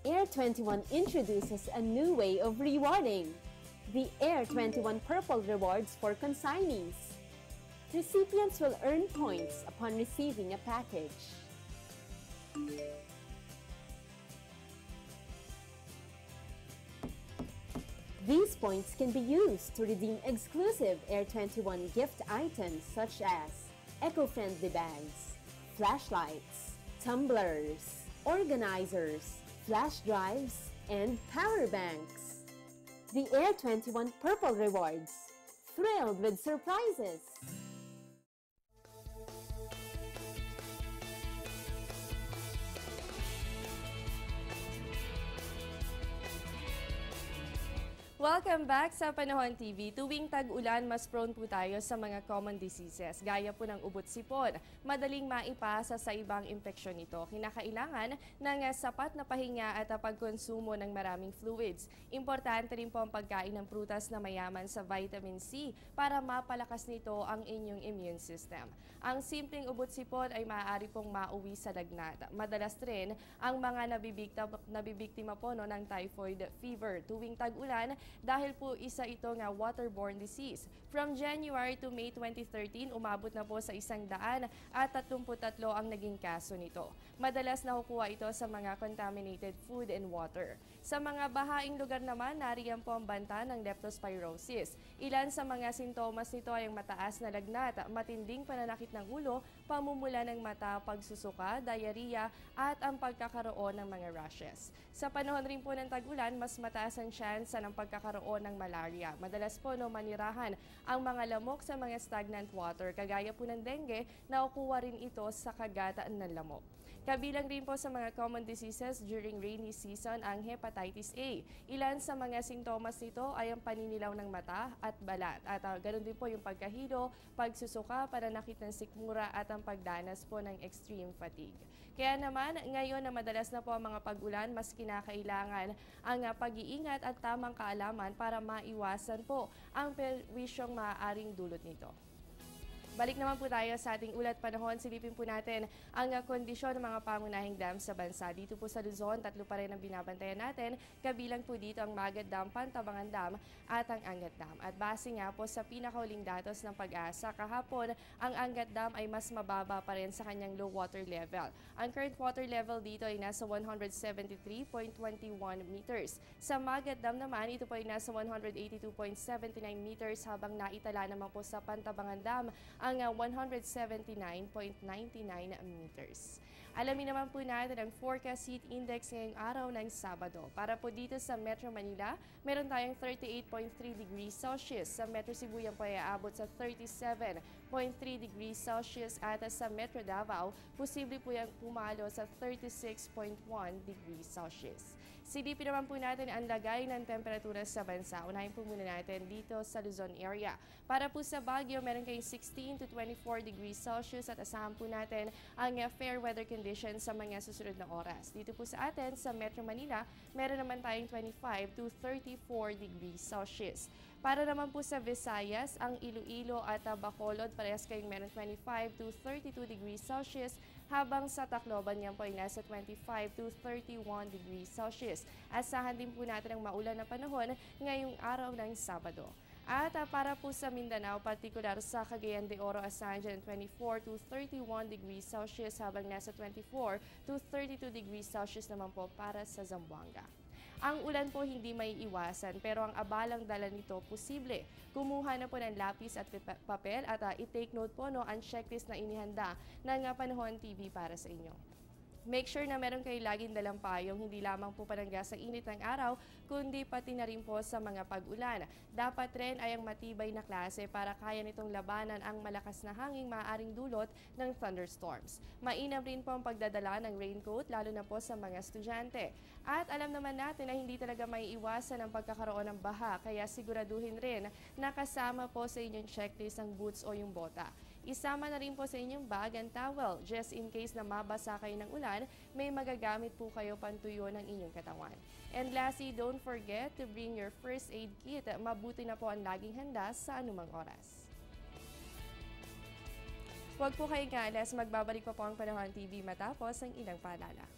Air 21 introduces a new way of rewarding. The Air 21 Purple Rewards for consignees. Recipients will earn points upon receiving a package. These points can be used to redeem exclusive Air 21 gift items such as eco-friendly bags, flashlights, tumblers, organizers, flash drives, and power banks. The Air 21 Purple Rewards, thrilled with surprises! Welcome back sa Panahon TV. Tuwing tag-ulan, mas prone po tayo sa mga common diseases, gaya po ng ubot-sipon. Madaling maipasa sa ibang impeksyon nito. Kinakailangan ng sapat na pahinga at pagkonsumo ng maraming fluids. Importante rin po ang pagkain ng prutas na mayaman sa vitamin C para mapalakas nito ang inyong immune system. Ang simpleng ubot-sipon ay maaari pong mauwi sa lagnat. Madalas rin ang mga nabibiktima po ng typhoid fever tuwing tag-ulan, dahil po isa ito nga waterborne disease. From January to May 2013, umabot na po sa 133 ang naging kaso nito. Madalas nakukuha ito sa mga contaminated food and water. Sa mga bahaing lugar naman, nariyan po ang banta ng leptospirosis. Ilan sa mga sintomas nito ay ang mataas na lagnat, matinding pananakit ng ulo, pamumula ng mata, pagsusuka, diarrhea, at ang pagkakaroon ng mga rashes. Sa panahon rin po ng tag-ulan, mas mataas ang tsansa ng pagkakaroon ng malaria. Madalas po manirahan ang mga lamok sa mga stagnant water. Kagaya po ng dengue, nakukuha rin ito sa kagataan ng lamok. Kabilang rin po sa mga common diseases during rainy season ang hepatitis A. Ilan sa mga sintomas nito ay ang paninilaw ng mata at balat. At ganoon din po yung pagkahilo, pagsusuka, pananakit ng sikmura at ang pagdanas po ng extreme fatigue. Kaya naman, ngayon na madalas na po ang mga pag-ulan, mas kinakailangan ang pag-iingat at tamang kaalaman para maiwasan po ang perwisyong maaaring dulot nito. Balik naman po tayo sa ating ulat panahon. Silipin po natin ang kondisyon ng mga pangunahing dam sa bansa. Dito po sa Luzon, tatlo pa rin ang binabantayan natin. Kabilang po dito ang Magat Dam, Pantabangan Dam at ang Angat Dam. At base nga po sa pinakauling datos ng Pag-asa, kahapon ang Angat Dam ay mas mababa pa rin sa kanyang low water level. Ang current water level dito ay nasa 173.21 meters. Sa Magat Dam naman, ito po ay nasa 182.79 meters habang naitala naman po sa Pantabangan Dam ang 179.99 meters. Alamin naman po natin ang forecast heat index ngayong araw ng Sabado. Para po dito sa Metro Manila, meron tayong 38.3 degrees Celsius. Sa Metro Cebu yan po ay aabot sa 37.3 degrees Celsius at sa Metro Davao, posible po yung pumalo sa 36.1 degrees Celsius. Silipin naman po natin ang lagay ng temperatura sa bansa. Unahin po muna natin dito sa Luzon area. Para po sa Baguio, meron kayong 16 to 24 degrees Celsius at asahan po natin ang fair weather conditions sa mga susunod na oras. Dito po sa atin, sa Metro Manila, meron naman tayong 25 to 34 degrees Celsius. Para naman po sa Visayas, ang Iloilo at Bacolod, parehas kayong meron 25 to 32 degrees Celsius, habang sa Tacloban yan po ay nasa 25 to 31 degrees Celsius. Asahan din po natin ang maulan na panahon ngayong araw ng Sabado. At para po sa Mindanao, partikular sa Cagayan de Oro, asahan dyan 24 to 31 degrees Celsius habang nasa 24 to 32 degrees Celsius naman po para sa Zamboanga. Ang ulan po hindi may iwasan pero ang abalang dala nito posible. Kumuha na po ng lapis at papel at i-take note po ang checklist na inihanda ng Panahon TV para sa inyo. Make sure na meron kayo laging dalang payong, hindi lamang po panangga sa init ng araw, kundi pati na rin po sa mga pag-ulan. Dapat rin ay ang matibay na klase para kaya nitong labanan ang malakas na hanging maaaring dulot ng thunderstorms. Mainam rin po ang pagdadala ng raincoat, lalo na po sa mga estudyante. At alam naman natin na hindi talaga may iwasan ang pagkakaroon ng baha, kaya siguraduhin rin na kasama po sa inyong checklist ang boots o yung bota. Isama na rin po sa inyong bag and towel. Just in case na mabasa kayo ng ulan, may magagamit po kayo pantuyo ng inyong katawan. And lastly, don't forget to bring your first aid kit. Mabuti na po ang laging handa sa anumang oras. Huwag po kayong kaalas, magbabalik pa po ang Panahon TV matapos ang ilang paalala.